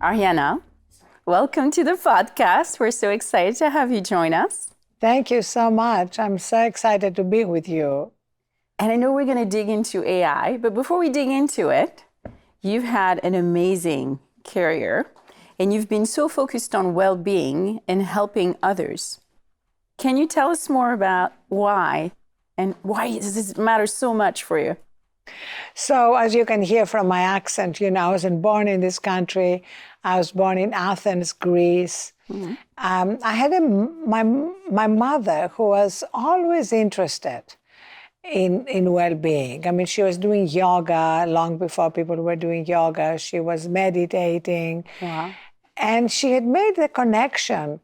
Arianna, welcome to the podcast. We're so excited to have you join us. Thank you so much. I'm so excited to be with you. And I know we're going to dig into AI, but before we dig into it, you've had an amazing career and you've been so focused on well-being and helping others. Can you tell us more about why and why does this matter so much for you? So, as you can hear from my accent, I wasn't born in this country. I was born in Athens, Greece. Mm-hmm. I had my mother who was always interested in well-being. I mean, she was doing yoga long before people were doing yoga. She was meditating. Wow. And she had made the connection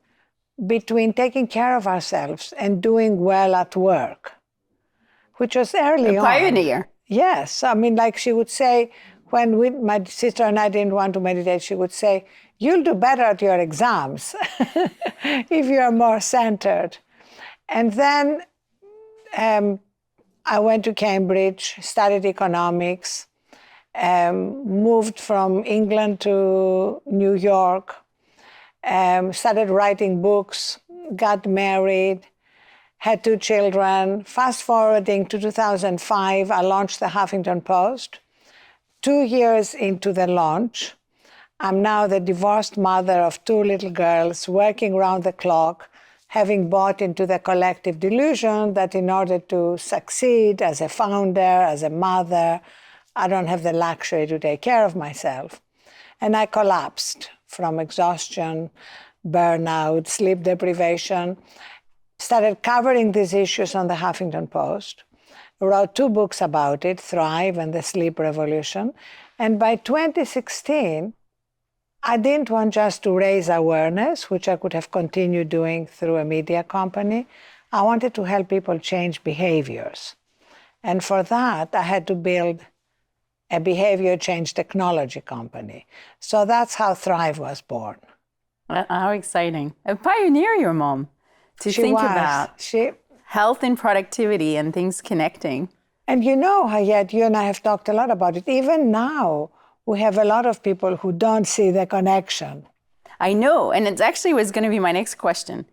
between taking care of ourselves and doing well at work, which was early on. A pioneer. Yes. I mean, like she would say, when my sister and I didn't want to meditate, she would say, you'll do better at your exams if you're more centered. And then I went to Cambridge, studied economics, moved from England to New York, started writing books, got married, had 2 children. Fast forwarding to 2005, I launched the Huffington Post. 2 years into the launch, I'm now the divorced mother of 2 little girls, working round the clock, having bought into the collective delusion that in order to succeed as a founder, as a mother, I don't have the luxury to take care of myself. And I collapsed from exhaustion, burnout, sleep deprivation. Started covering these issues on the Huffington Post, wrote 2 books about it, Thrive and The Sleep Revolution. And by 2016, I didn't want just to raise awareness, which I could have continued doing through a media company. I wanted to help people change behaviors. And for that, I had to build a behavior change technology company. So that's how Thrive was born. How exciting. A pioneer, your mom. To think about health and productivity and things connecting. And Hayat, you and I have talked a lot about it. Even now, we have a lot of people who don't see the connection. I know, and it actually was going to be my next question.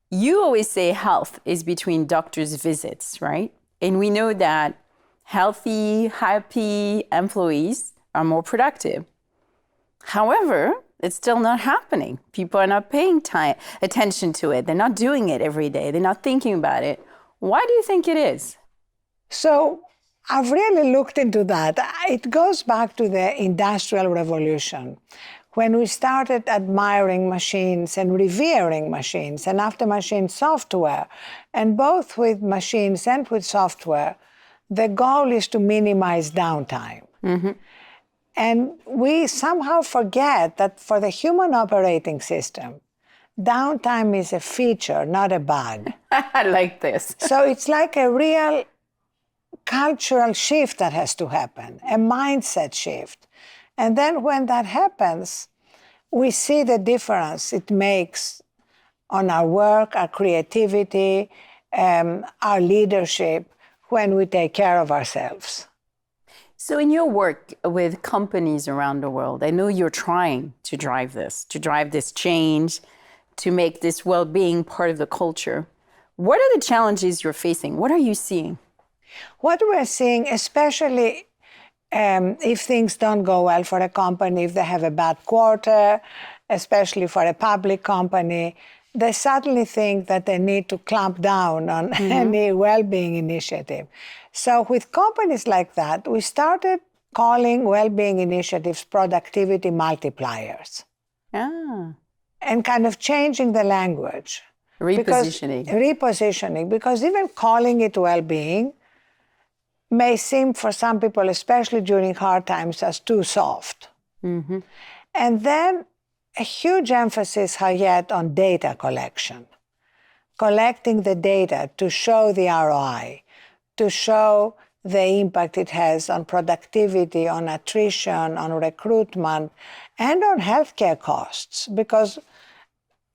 You always say health is between doctors' visits, right? And we know that healthy, happy employees are more productive. However, it's still not happening. People are not paying attention to it. They're not doing it every day. They're not thinking about it. Why do you think it is? So I've really looked into that. It goes back to the Industrial Revolution, when we started admiring machines and revering machines, and after machine software. And both with machines and with software, the goal is to minimize downtime. Mm-hmm. And we somehow forget that for the human operating system, downtime is a feature, not a bug. I like this. So it's like a real cultural shift that has to happen, a mindset shift. And then when that happens, we see the difference it makes on our work, our creativity, our leadership, when we take care of ourselves. So in your work with companies around the world, I know you're trying to drive this change, to make this well-being part of the culture. What are the challenges you're facing? What are you seeing? What we're seeing, especially if things don't go well for a company, if they have a bad quarter, especially for a public company, they suddenly think that they need to clamp down on any well-being initiative. So with companies like that, we started calling well-being initiatives productivity multipliers. And kind of changing the language. Repositioning. Because even calling it well-being may seem for some people, especially during hard times, as too soft. Mm-hmm. And then a huge emphasis, Hayat, on data collection. Collecting the data to show the ROI, to show the impact it has on productivity, on attrition, on recruitment, and on healthcare costs. Because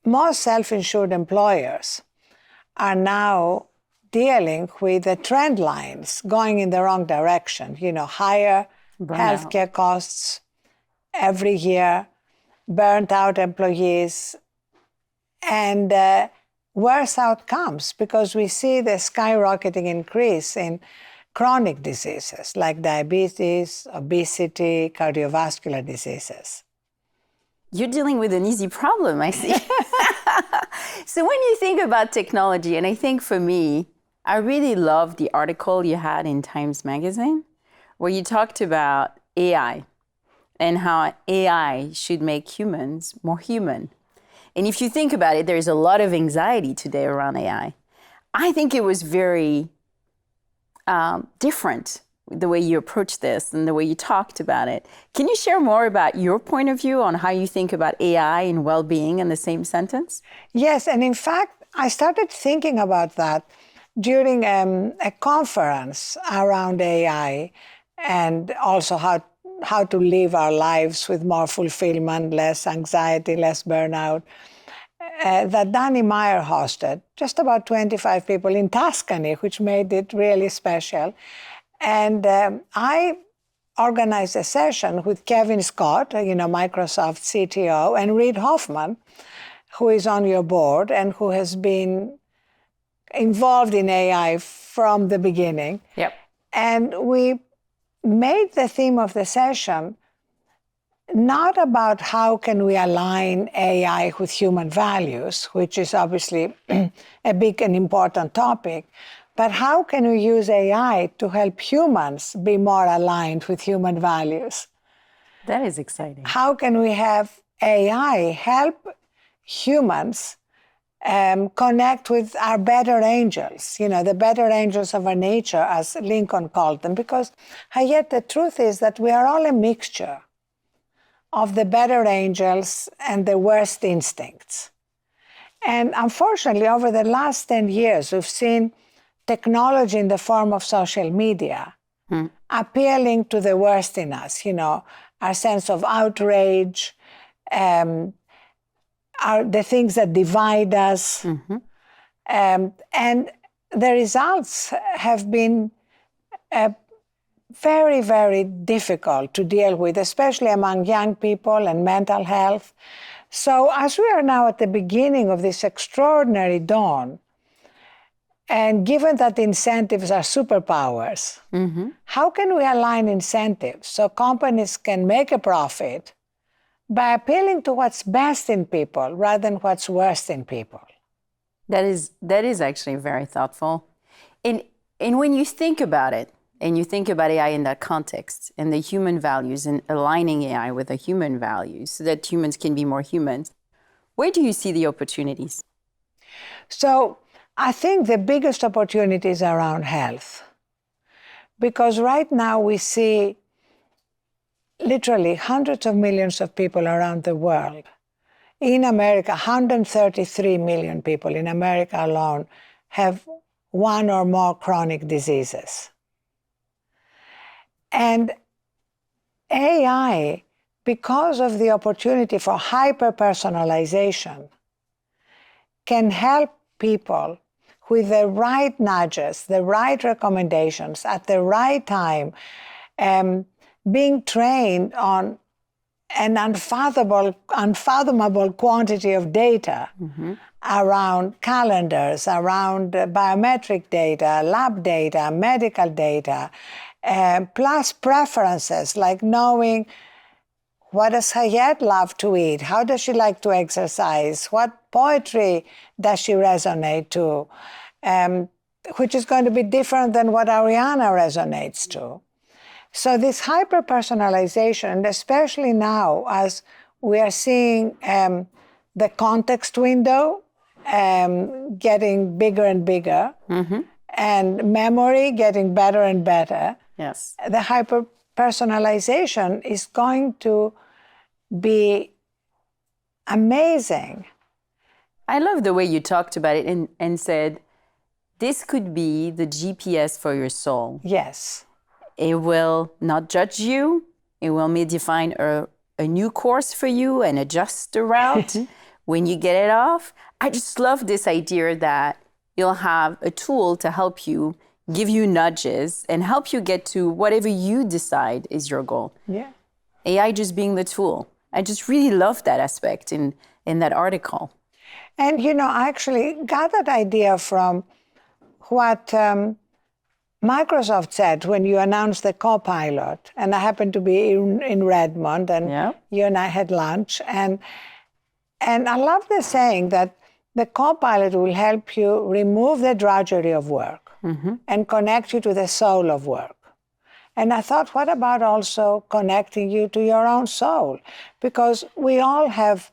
most self-insured employers are now dealing with the trend lines going in the wrong direction. Higher healthcare costs every year, burnt out employees, and worse outcomes, because we see the skyrocketing increase in chronic diseases like diabetes, obesity, cardiovascular diseases. You're dealing with an easy problem, I see. So when you think about technology, and I think for me, I really love the article you had in Times Magazine, where you talked about AI and how AI should make humans more human. And if you think about it, there's a lot of anxiety today around AI. I think it was very different, the way you approached this and the way you talked about it. Can you share more about your point of view on how you think about AI and well-being in the same sentence? Yes, and in fact, I started thinking about that during a conference around AI, and also how to live our lives with more fulfillment, less anxiety, less burnout, that Danny Meyer hosted, just about 25 people in Tuscany, which made it really special. And I organized a session with Kevin Scott, Microsoft CTO, and Reid Hoffman, who is on your board and who has been involved in AI from the beginning. Yep. And we made the theme of the session not about how can we align AI with human values, which is obviously a big and important topic, but how can we use AI to help humans be more aligned with human values? That is exciting. How can we have AI help humans connect with our better angels, the better angels of our nature, as Lincoln called them? Because yet the truth is that we are all a mixture of the better angels and the worst instincts. And unfortunately, over the last 10 years, we've seen technology in the form of social media appealing to the worst in us, our sense of outrage, the things that divide us. And the results have been very, very difficult to deal with, especially among young people and mental health. So as we are now at the beginning of this extraordinary dawn, and given that incentives are superpowers, how can we align incentives so companies can make a profit by appealing to what's best in people rather than what's worst in people? That is actually very thoughtful. And when you think about it, and you think about AI in that context, and the human values, and aligning AI with the human values so that humans can be more humans, where do you see the opportunities? So I think the biggest opportunity is around health. Because right now we see literally hundreds of millions of people around the world. In America, 133 million people in America alone have one or more chronic diseases. And AI, because of the opportunity for hyper-personalization, can help people with the right nudges, the right recommendations at the right time, being trained on an unfathomable quantity of data around calendars, around biometric data, lab data, medical data, plus preferences, like knowing what does Hayat love to eat, how does she like to exercise, what poetry does she resonate to, which is going to be different than what Ariana resonates to. So this hyper-personalization, and especially now as we are seeing the context window getting bigger and bigger, and memory getting better and better, yes, the hyper-personalization is going to be amazing. I love the way you talked about it and said, this could be the GPS for your soul. Yes. It will not judge you. It will maybe define a new course for you and adjust the route when you get it off. I just love this idea that you'll have a tool to help you, give you nudges, and help you get to whatever you decide is your goal. Yeah. AI just being the tool. I just really love that aspect in that article. And, I actually got that idea from what Microsoft said when you announced the Copilot. And I happened to be in Redmond, and you and I had lunch. And I love the saying that the Copilot will help you remove the drudgery of work and connect you to the soul of work. And I thought, what about also connecting you to your own soul? Because we all have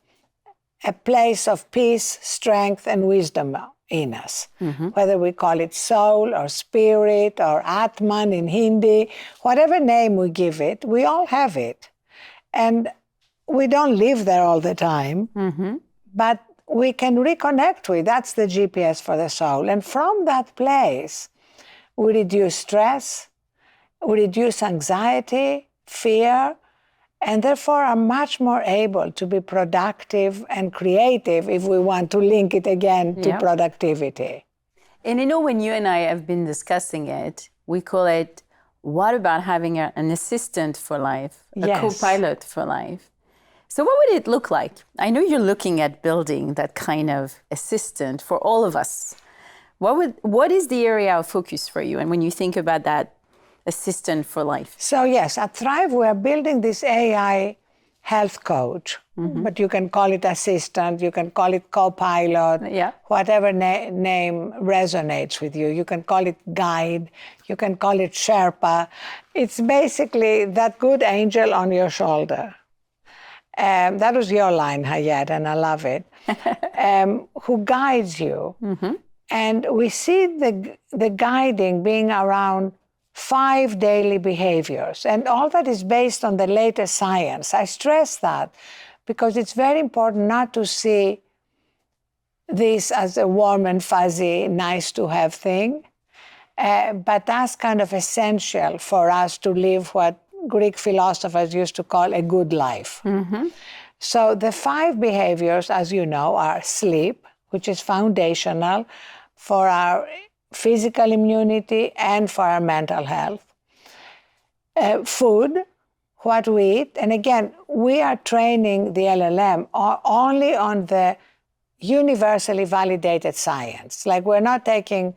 a place of peace, strength, and wisdom in us. Whether we call it soul or spirit or Atman in Hindi, whatever name we give it, we all have it. And we don't live there all the time, but we can reconnect with. That's the GPS for the soul. And from that place, we reduce stress, we reduce anxiety, fear, and therefore are much more able to be productive and creative, if we want to link it again to productivity. And when you and I have been discussing it, we call it, what about having an assistant for life, a co-pilot for life? So what would it look like? I know you're looking at building that kind of assistant for all of us. What is the area of focus for you? And when you think about that assistant for life? So yes, at Thrive, we are building this AI health coach, but you can call it assistant, you can call it co-pilot, whatever name resonates with you. You can call it guide, you can call it Sherpa. It's basically that good angel on your shoulder. That was your line, Hayat, and I love it, who guides you. And we see the guiding being around 5 daily behaviors. And all that is based on the latest science. I stress that because it's very important not to see this as a warm and fuzzy, nice to have thing, but that's kind of essential for us to live what Greek philosophers used to call a good life. So the 5 behaviors, as you know, are sleep, which is foundational for our physical immunity and for our mental health. Food, what we eat. And again, we are training the LLM only on the universally validated science. Like, we're not taking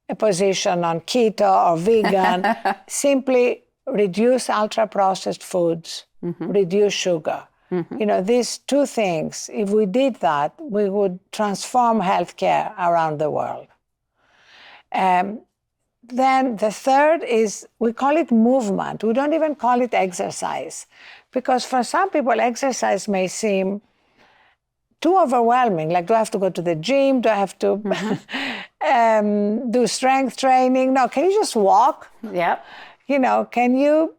a position on keto or vegan. Simply reduce ultra-processed foods, reduce sugar. These 2 things, if we did that, we would transform healthcare around the world. Then the third is, we call it movement. We don't even call it exercise, because for some people, exercise may seem too overwhelming. Like, do I have to go to the gym? Do I have to do strength training? No, can you just walk? Can you,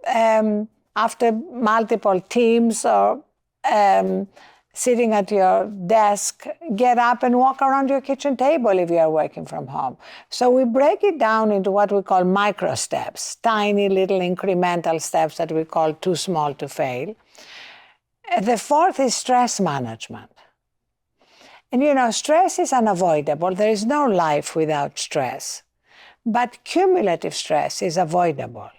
after multiple teams or sitting at your desk, get up and walk around your kitchen table if you are working from home? So we break it down into what we call micro steps, tiny little incremental steps that we call too small to fail. The fourth is stress management. And stress is unavoidable. There is no life without stress. But cumulative stress is avoidable.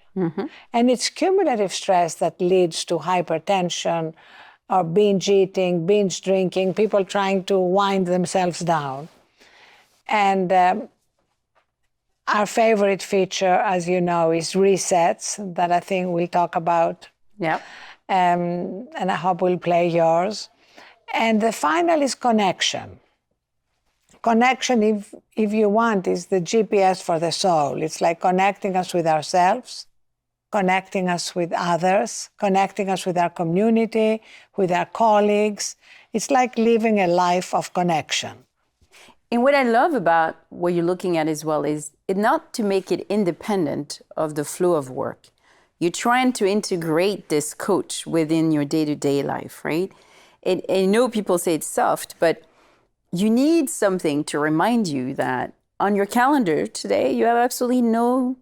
And it's cumulative stress that leads to hypertension, or binge eating, binge drinking, people trying to wind themselves down. And our favorite feature, as you know, is resets, that I think we'll talk about. And I hope we'll play yours. And the final is connection. Connection, if you want, is the GPS for the soul. It's like connecting us with ourselves, connecting us with others, connecting us with our community, with our colleagues. It's like living a life of connection. And what I love about what you're looking at as well is it not to make it independent of the flow of work. You're trying to integrate this coach within your day-to-day life, right? And I know people say it's soft, but you need something to remind you that on your calendar today, you have absolutely no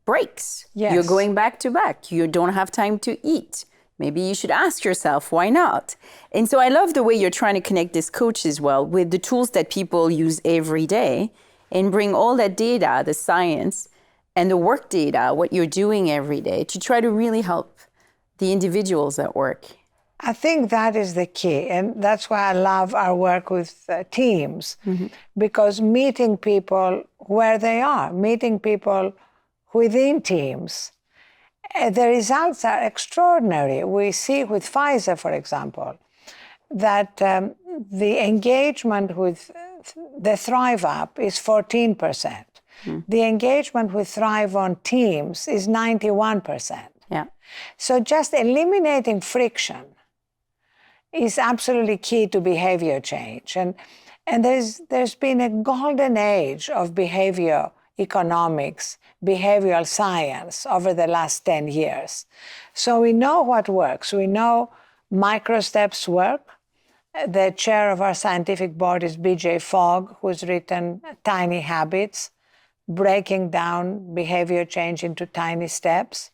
breaks. You're going back to back. You don't have time to eat. Maybe you should ask yourself, why not? And so I love the way you're trying to connect this coach as well with the tools that people use every day and bring all that data, the science and the work data, what you're doing every day, to try to really help the individuals at work I think that is the key. And that's why I love our work with teams, because meeting people where they are, meeting people within teams, the results are extraordinary. We see with Pfizer, for example, that the engagement with the Thrive app is 14%. The engagement with Thrive on Teams is 91%. Yeah. So just eliminating friction is absolutely key to behavior change. And there's been a golden age of behavior economics, behavioral science over the last 10 years. So we know what works. We know micro steps work. The chair of our scientific board is BJ Fogg, who's written Tiny Habits, breaking down behavior change into tiny steps.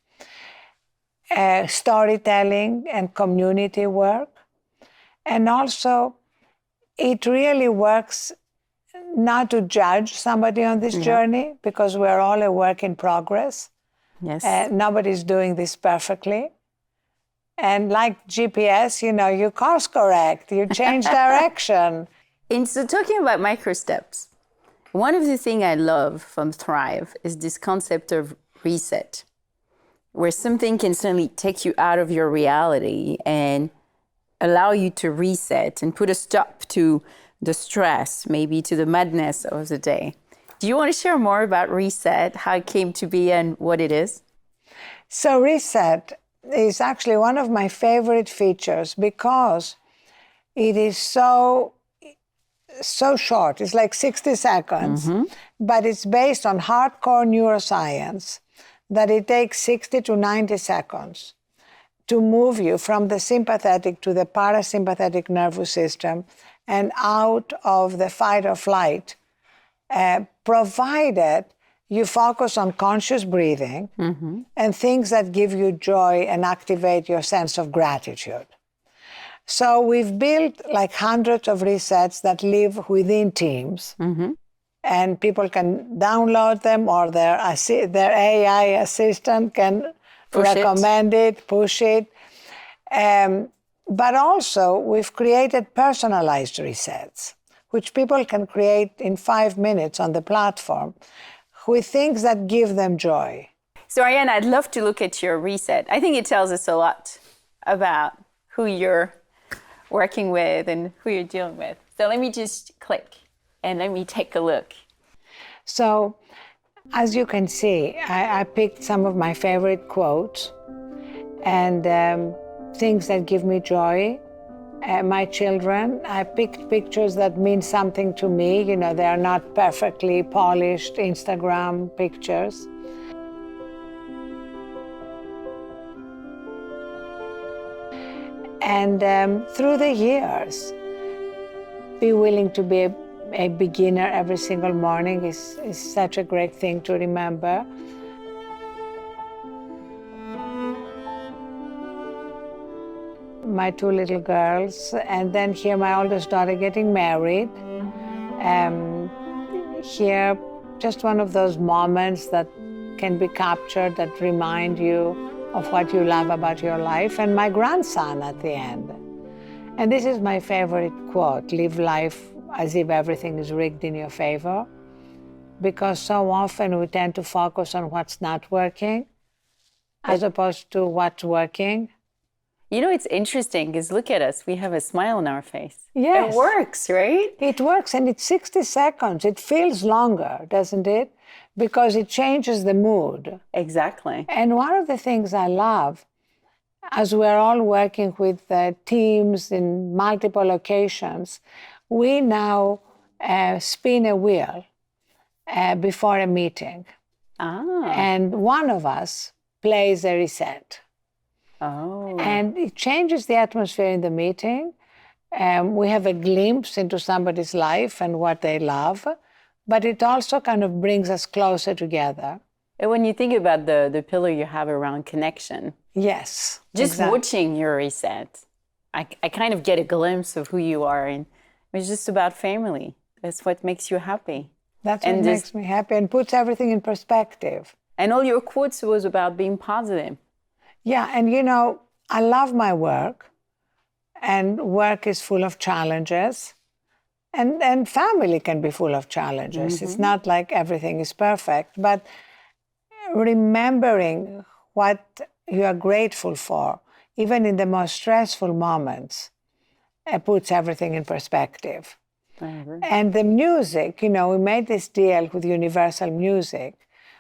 Storytelling and community work. And also, it really works not to judge somebody on this journey, because we're all a work in progress. Yes. Nobody's doing this perfectly. And like GPS, you course correct, you change direction. And so talking about micro steps, one of the things I love from Thrive is this concept of reset, where something can suddenly take you out of your reality and allow you to reset and put a stop to the stress, maybe to the madness of the day. Do you want to share more about reset, how it came to be and what it is? So reset is actually one of my favorite features because it is so short. It's like 60 seconds, but it's based on hardcore neuroscience that it takes 60 to 90 seconds to move you from the sympathetic to the parasympathetic nervous system and out of the fight or flight, provided you focus on conscious breathing and things that give you joy and activate your sense of gratitude. So we've built like hundreds of resets that live within teams, and people can download them, or their AI assistant can recommend it, push it. But also, we've created personalized resets, which people can create in 5 minutes on the platform with things that give them joy. So Arianna, I'd love to look at your reset. I think it tells us a lot about who you're working with and who you're dealing with. So let me just click and let me take a look. So as you can see, I picked some of my favorite quotes and things that give me joy. My children, I picked pictures that mean something to me. They are not perfectly polished Instagram pictures. And through the years, be willing to be a beginner every single morning is such a great thing to remember. My 2 little girls, and then here my oldest daughter getting married. Here, just one of those moments that can be captured that remind you of what you love about your life, and my grandson at the end. And this is my favorite quote: live life as if everything is rigged in your favor, because so often we tend to focus on what's not working as opposed to what's working. It's interesting because look at us, we have a smile on our face. Yes. It works, right? It works, and it's 60 seconds. It feels longer, doesn't it? Because it changes the mood. Exactly. And one of the things I love, as we're all working with teams in multiple locations, we now spin a wheel before a meeting. And one of us plays a reset. And it changes the atmosphere in the meeting. We have a glimpse into somebody's life and what they love, but it also kind of brings us closer together. And when you think about the pillar you have around connection, yes, just watching your reset, I kind of get a glimpse of who you are, and it's just about family. That's what makes you happy. That's what makes me happy and puts everything in perspective. And all your quotes was about being positive. Yeah, and I love my work, and work is full of challenges. And family can be full of challenges. It's not like everything is perfect, but remembering what you are grateful for, even in the most stressful moments, puts everything in perspective. I agree. And the music, we made this deal with Universal Music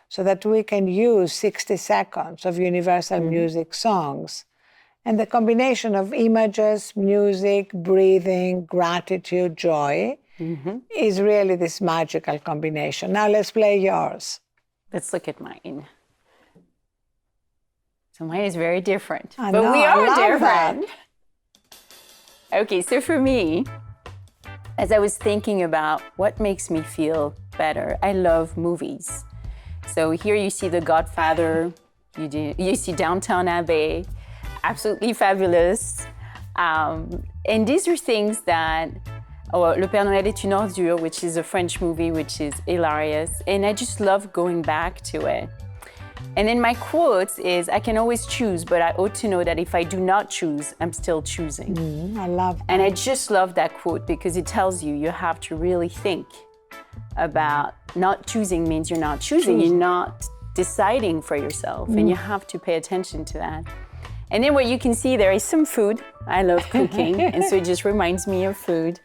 so that we can use 60 seconds of Universal Music songs. And the combination of images, music, breathing, gratitude, joy is really this magical combination. Now let's play yours. Let's look at mine. So mine is very different. I but know, we I are love different. Okay, so for me, as I was thinking about what makes me feel better, I love movies. So here you see The Godfather, you see Downton Abbey, absolutely fabulous. And these are things that, Le Père Noël est une ordure, which is a French movie, which is hilarious. And I just love going back to it. And then my quotes is, I can always choose, but I ought to know that if I do not choose, I'm still choosing. I love that. And I just love that quote because it tells you have to really think about not choosing means you're not choosing. You're not deciding for yourself, and you have to pay attention to that. And then what you can see there is some food. I love cooking, and so it just reminds me of food.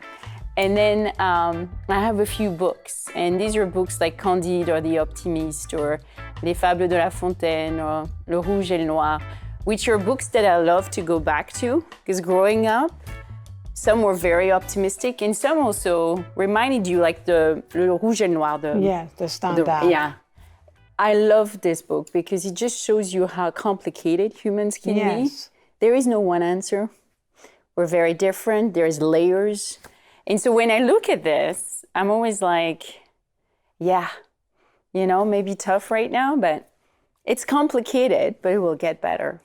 And then I have a few books, and these are books like Candide or The Optimist or Les Fables de La Fontaine or Le Rouge et le Noir, which are books that I love to go back to, because growing up, some were very optimistic, and some also reminded you, like Le Rouge et le Noir. The standard. Yeah. I love this book because it just shows you how complicated humans can be. There is no one answer. We're very different. There's layers. And so when I look at this, I'm always like, yeah, maybe tough right now, but it's complicated, but it will get better.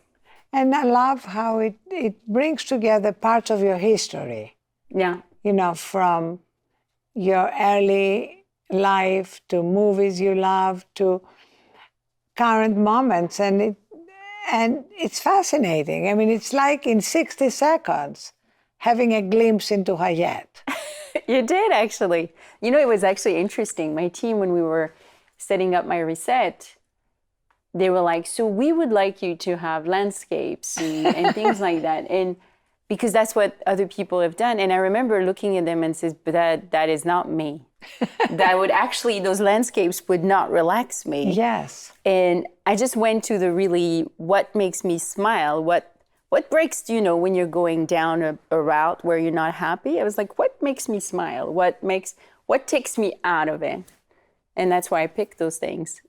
And I love how it brings together parts of your history. Yeah. From your early life to movies you love to current moments. And it's fascinating. I mean, it's like in 60 seconds, having a glimpse into Hayat. You did, actually. It was actually interesting. My team, when we were setting up my reset, they were like, so we would like you to have landscapes and things like that. And because that's what other people have done. And I remember looking at them and says, but that is not me. Those landscapes would not relax me. Yes. And I just went to the really, what makes me smile, what breaks, when you're going down a route where you're not happy? I was like, what makes me smile? What takes me out of it? And that's why I picked those things.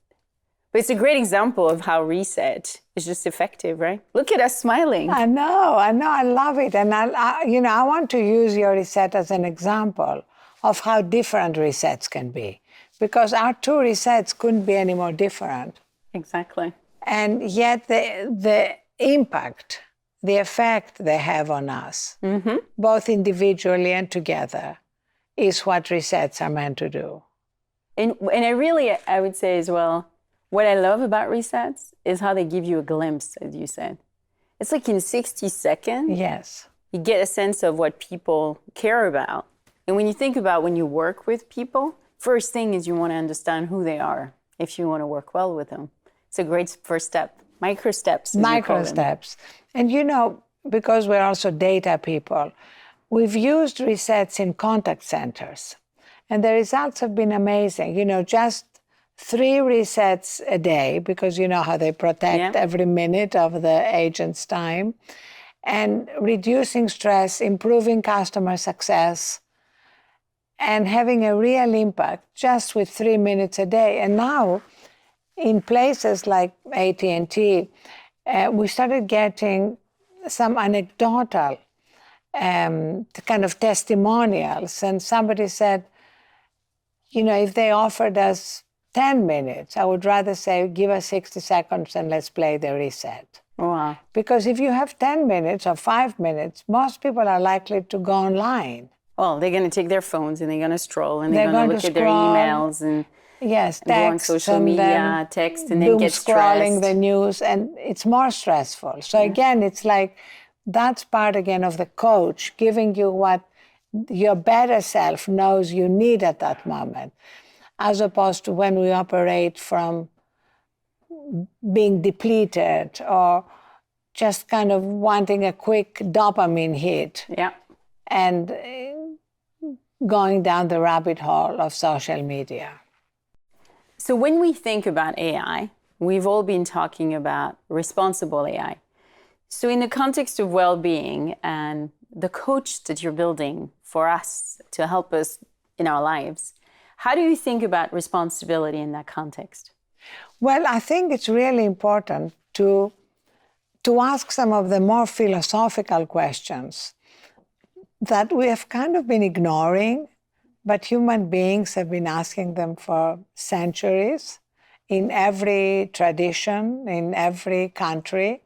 But it's a great example of how reset is just effective, right? Look at us smiling. I know, I love it. And I want to use your reset as an example of how different resets can be. Because our two resets couldn't be any more different. Exactly. And yet the impact, the effect they have on us, both individually and together, is what resets are meant to do. And I would say as well, what I love about resets is how they give you a glimpse, as you said. It's like in 60 seconds, yes, you get a sense of what people care about. And when you think about when you work with people, first thing is you want to understand who they are if you want to work well with them. It's a great first step. Micro steps. Micro steps. And because we're also data people, we've used resets in contact centers. And the results have been amazing. Just 3 resets a day, because you know how they protect every minute of the agent's time, and reducing stress, improving customer success, and having a real impact just with 3 minutes a day. And now, in places like AT&T, we started getting some anecdotal kind of testimonials. And somebody said, if they offered us 10 minutes, I would rather say, give us 60 seconds and let's play the reset. Wow. Because if you have 10 minutes or 5 minutes, most people are likely to go online. Well, they're going to take their phones and they're going to stroll and they're going to look at their emails and go on social media, text, and then get stressed. Scrolling the news, and it's more stressful. So again, it's like That's part again of the coach giving you what your better self knows you need at that moment, as opposed to when we operate from being depleted or just kind of wanting a quick dopamine hit. Yeah. And going down the rabbit hole of social media. So when we think about AI, we've all been talking about responsible AI. So in the context of well-being and the coach that you're building for us to help us in our lives, how do you think about responsibility in that context? Well, I think it's really important to ask some of the more philosophical questions that we have kind of been ignoring, but human beings have been asking them for centuries in every tradition, in every country.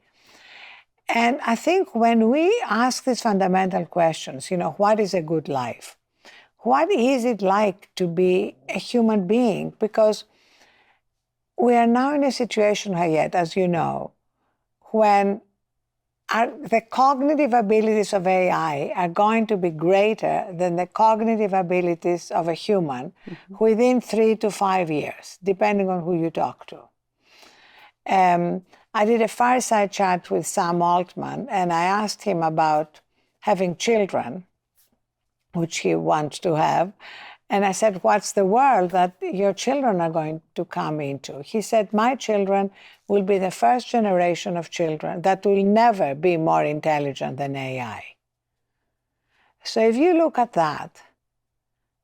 And I think when we ask these fundamental questions, what is a good life? What is it like to be a human being? Because we are now in a situation, Hayat, as you know, when the cognitive abilities of AI are going to be greater than the cognitive abilities of a human within 3 to 5 years, depending on who you talk to. I did a fireside chat with Sam Altman, and I asked him about having children, which he wants to have. And I said, what's the world that your children are going to come into? He said, my children will be the first generation of children that will never be more intelligent than AI. So if you look at that,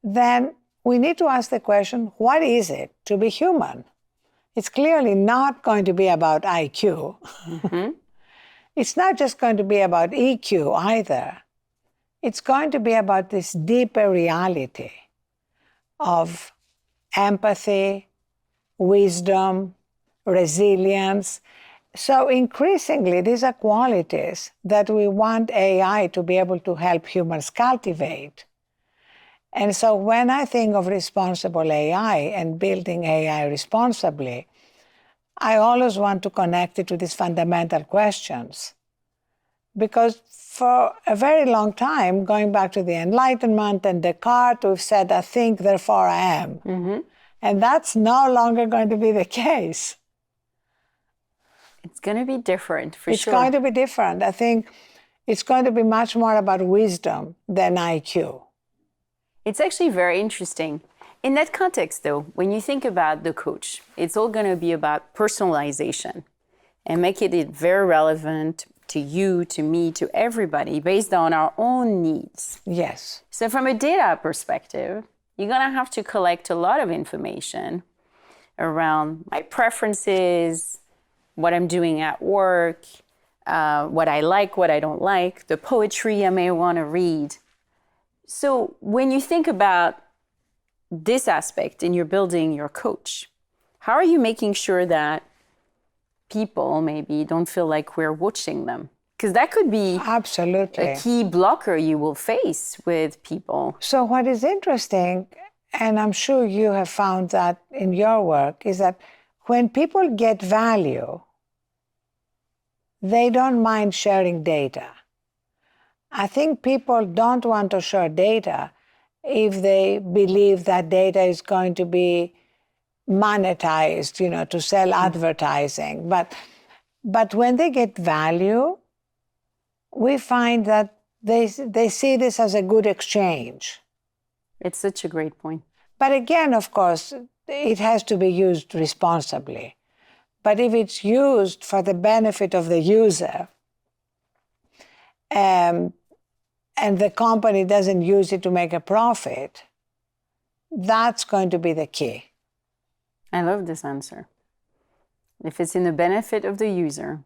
then we need to ask the question, what is it to be human? It's clearly not going to be about IQ. Mm-hmm. It's not just going to be about EQ either. It's going to be about this deeper reality of empathy, wisdom, resilience. So increasingly, these are qualities that we want AI to be able to help humans cultivate. And so when I think of responsible AI and building AI responsibly, I always want to connect it to these fundamental questions. Because for a very long time, going back to the Enlightenment and Descartes, we've said, I think, therefore I am. Mm-hmm. And that's no longer going to be the case. It's going to be different, for sure. It's going to be different. I think it's going to be much more about wisdom than IQ. It's actually very interesting. In that context, though, when you think about the coach, it's all going to be about personalization and making it very relevant to you, to me, to everybody, based on our own needs. Yes. So from a data perspective, you're going to have to collect a lot of information around my preferences, what I'm doing at work, what I like, what I don't like, the poetry I may want to read. So when you think about this aspect and you're building your coach, how are you making sure that people maybe don't feel like we're watching them? Because that could be absolutely a key blocker you will face with people. So what is interesting, and I'm sure you have found that in your work, is that when people get value, they don't mind sharing data. I think people don't want to share data if they believe that data is going to be monetized, to sell advertising. But when they get value, we find that they see this as a good exchange. It's such a great point. But again, of course, it has to be used responsibly. But if it's used for the benefit of the user, and the company doesn't use it to make a profit, that's going to be the key. I love this answer. If it's in the benefit of the user,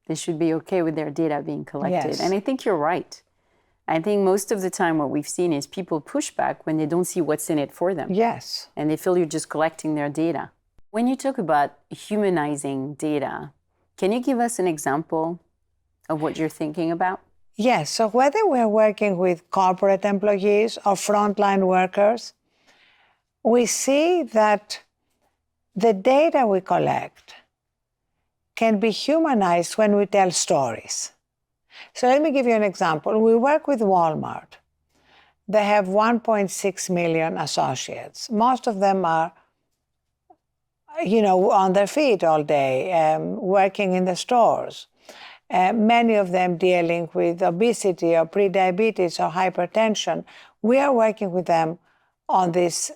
they should be okay with their data being collected. Yes. And I think you're right. I think most of the time what we've seen is people push back when they don't see what's in it for them. Yes. And they feel you're just collecting their data. When you talk about humanizing data, can you give us an example of what you're thinking about? Yes. So whether we're working with corporate employees or frontline workers, we see that the data we collect can be humanized when we tell stories. So let me give you an example. We work with Walmart. They have 1.6 million associates. Most of them are, on their feet all day, working in the stores. Many of them dealing with obesity or prediabetes or hypertension. We are working with them on these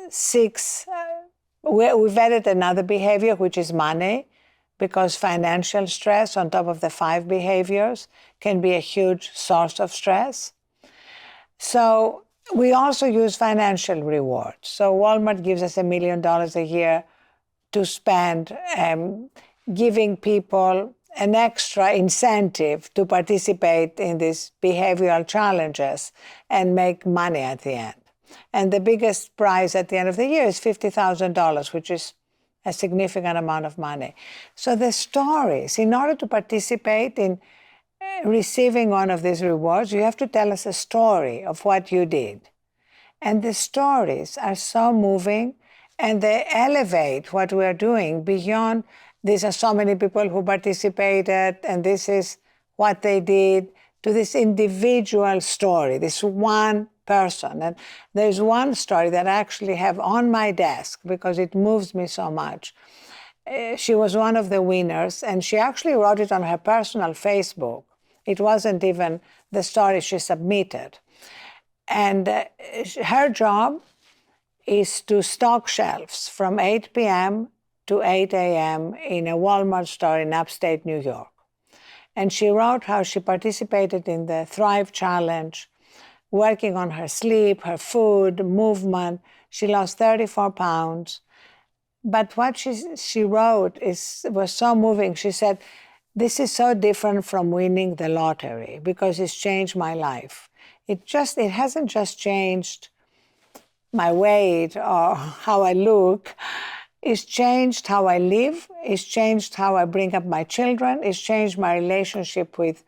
6. We've added another behavior, which is money, because financial stress on top of the 5 behaviors can be a huge source of stress. So we also use financial rewards. So Walmart gives us $1 million a year to spend, giving people an extra incentive to participate in these behavioral challenges and make money at the end. And the biggest prize at the end of the year is $50,000, which is a significant amount of money. So the stories, in order to participate in receiving one of these rewards, you have to tell us a story of what you did. And the stories are so moving, and they elevate what we are doing beyond these are so many people who participated and this is what they did, to this individual story, this one person. And there's one story that I actually have on my desk because it moves me so much. She was one of the winners, and she actually wrote it on her personal Facebook. It wasn't even the story she submitted. And her job is to stock shelves from 8 p.m. to 8 a.m. in a Walmart store in upstate New York. And she wrote how she participated in the Thrive Challenge, working on her sleep, her food, movement. She lost 34 pounds. But what she wrote was so moving. She said, "This is so different from winning the lottery because it's changed my life. It hasn't just changed my weight or how I look. It's changed how I live. It's changed how I bring up my children. It's changed my relationship with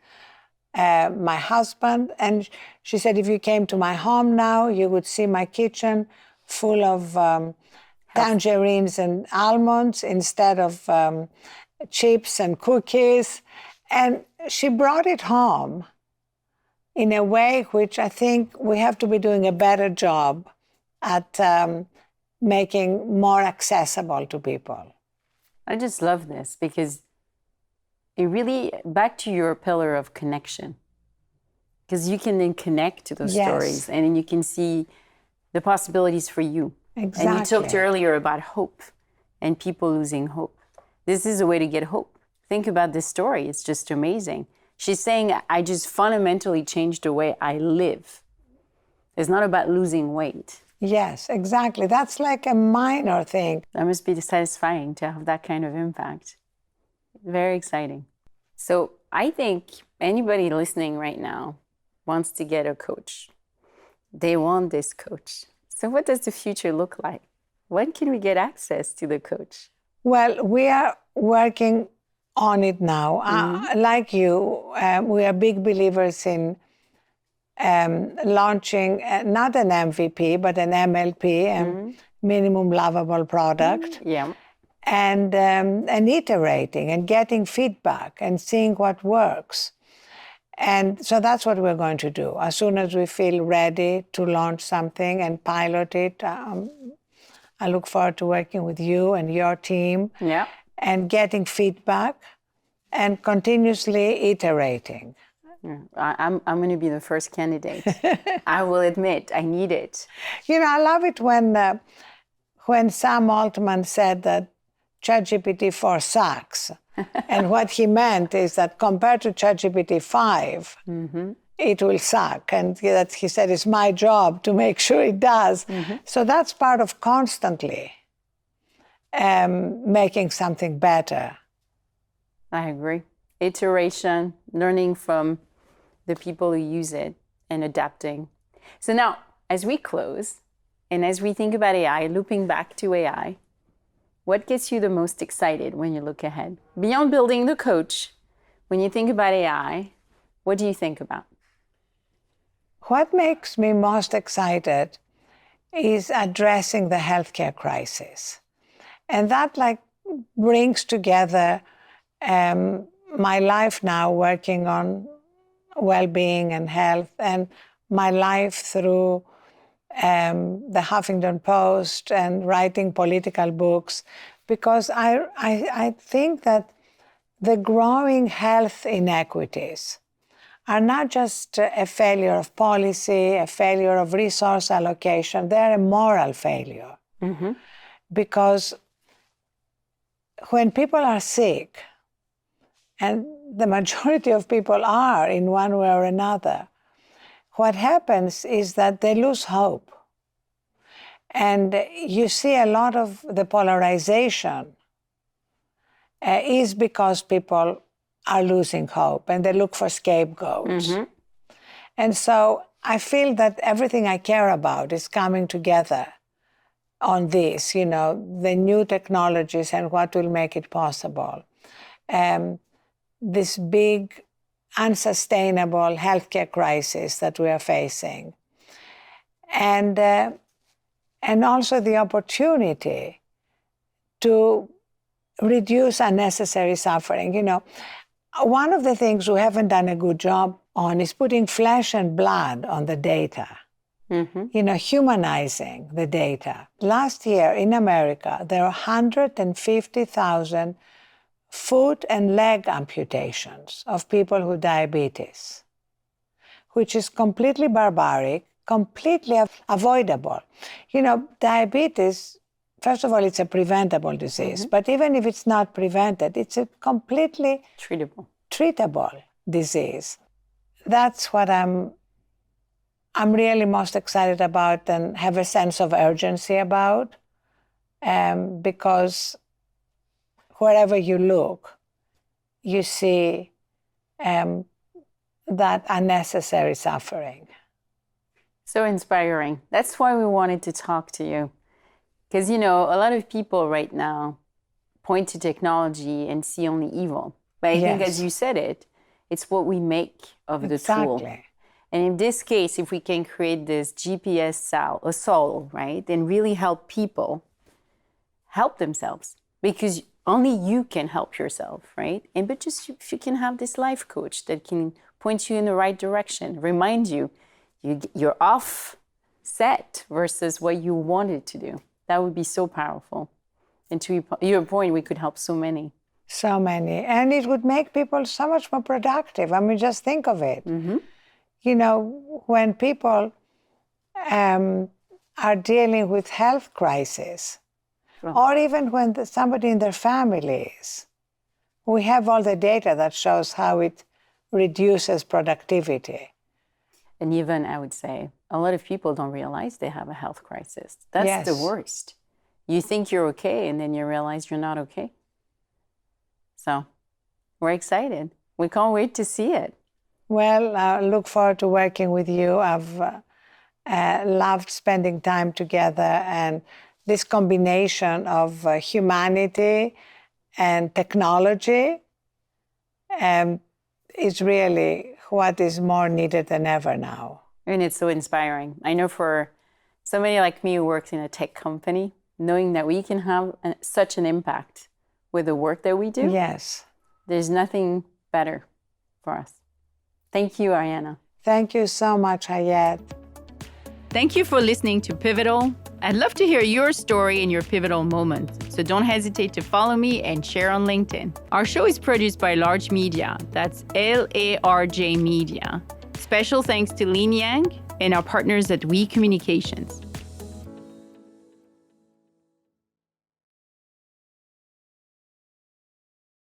my husband." And she said, "If you came to my home now, you would see my kitchen full of tangerines and almonds instead of chips and cookies." And she brought it home in a way which I think we have to be doing a better job at making more accessible to people. I just love this because it really, back to your pillar of connection, because you can then connect to those stories and then you can see the possibilities for you. Exactly. And you talked earlier about hope and people losing hope. This is a way to get hope. Think about this story. It's just amazing. She's saying, I just fundamentally changed the way I live. It's not about losing weight. Yes, exactly. That's like a minor thing. That must be satisfying to have that kind of impact. Very exciting. So I think anybody listening right now wants to get a coach. They want this coach. So what does the future look like? When can we get access to the coach? Well, we are working on it now. Like you, we are big believers in launching not an MVP, but an MLP, minimum lovable product. Yeah. And iterating and getting feedback and seeing what works. And so that's what we're going to do. As soon as we feel ready to launch something and pilot it, I look forward to working with you and your team and getting feedback and continuously iterating. I'm going to be the first candidate. I will admit, I need it. I love it when Sam Altman said that ChatGPT 4 sucks. And what he meant is that compared to ChatGPT 5, it will suck. And that he said, it's my job to make sure it does. So that's part of constantly making something better. I agree. Iteration, learning from the people who use it and adapting. So now, as we close, and as we think about AI, looping back to AI, what gets you the most excited when you look ahead? Beyond building the coach, when you think about AI, what do you think about? What makes me most excited is addressing the healthcare crisis. And that brings together my life now working on well-being and health, and my life through the Huffington Post and writing political books, because I think that the growing health inequities are not just a failure of policy, a failure of resource allocation, they're a moral failure. Mm-hmm. Because when people are sick, and the majority of people are in one way or another, what happens is that they lose hope. And you see a lot of the polarization is because people are losing hope and they look for scapegoats. Mm-hmm. And so I feel that everything I care about is coming together on this, the new technologies and what will make it possible. This big, unsustainable healthcare crisis that we are facing. And also the opportunity to reduce unnecessary suffering. One of the things we haven't done a good job on is putting flesh and blood on the data. Mm-hmm. Humanizing the data. Last year in America, there are 150,000 foot and leg amputations of people with diabetes, which is completely barbaric, completely avoidable. Diabetes, first of all, it's a preventable disease, Mm-hmm. but even if it's not prevented, it's a completely treatable disease. That's what I'm really most excited about and have a sense of urgency about, because wherever you look, you see that unnecessary suffering. So inspiring. That's why we wanted to talk to you. Because, a lot of people right now point to technology and see only evil. But I think, as you said it's what we make of the tool. Exactly. And in this case, if we can create this GPS soul, right, and really help people help themselves, because only you can help yourself, right? But just if you can have this life coach that can point you in the right direction, remind you, you're off set versus what you wanted to do. That would be so powerful. And to your point, we could help so many. So many. And it would make people so much more productive. I mean, just think of it. Mm-hmm. When people are dealing with health crisis, or even when somebody in their family is, we have all the data that shows how it reduces productivity. And even, I would say, a lot of people don't realize they have a health crisis. That's the worst. You think you're okay, and then you realize you're not okay. So we're excited. We can't wait to see it. Well, I look forward to working with you. I've loved spending time together, and this combination of humanity and technology is really what is more needed than ever now. And it's so inspiring. I know for somebody like me who works in a tech company, knowing that we can have such an impact with the work that we do. Yes. There's nothing better for us. Thank you, Arianna. Thank you so much, Hayat. Thank you for listening to Pivotal. I'd love to hear your story and your pivotal moment, so don't hesitate to follow me and share on LinkedIn. Our show is produced by Large Media, that's LARJ Media. Special thanks to Lin Yang and our partners at We Communications.